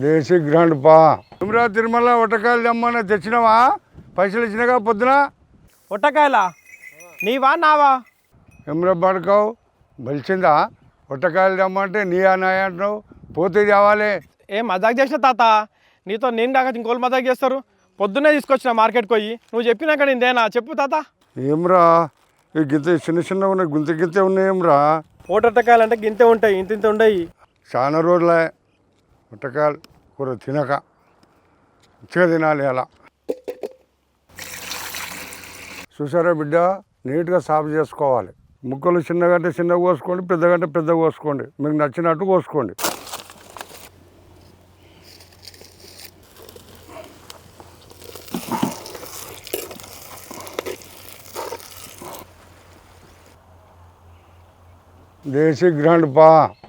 దేశీ grand పా తిరుమల తిరుమల ఒటకాయలు తెమ్మన్నా తెచ్చినావా? పైసలు ఇచ్చినాగా పొద్దున. ఒట్టకాయలా? నీవా నావా? ఎమరా పడకావు బలిచిందా? ఒట్టకాయలు తెమ్మంటే నీయా నాయా అంటున్నావు. పోతే తేవాలి. ఏం మజాక్ చేసిన తాత? నీతో నేను కాక ఇంకోళ్ళు మజాక్ చేస్తారు. పొద్దున్నే తీసుకొచ్చిన మార్కెట్కి పోయి. నువ్వు చెప్పినాక నేనేనా? చెప్పు తాత. ఏమ్రా ఈ గింత చిన్న చిన్న ఉన్నాయి, గుంత గింతే ఉన్నాయి. ఏమ్రా ఒట్టకాయలు అంటే గింతే ఉంటాయి, ఇంత ఇంత ఉండయి. చాలా రోజులే ఒట్టకాయలు కూర తినక. మంచిగా తినాలి అలా. చూసారా బిడ్డ, నీట్గా సాఫ్ చేసుకోవాలి. ముక్కలు చిన్నగంటే చిన్నగా కోసుకోండి, పెద్దగంటే పెద్దగా కోసుకోండి. మీకు నచ్చినట్టు కోసుకోండి. దేశీ గ్రాండ్ పా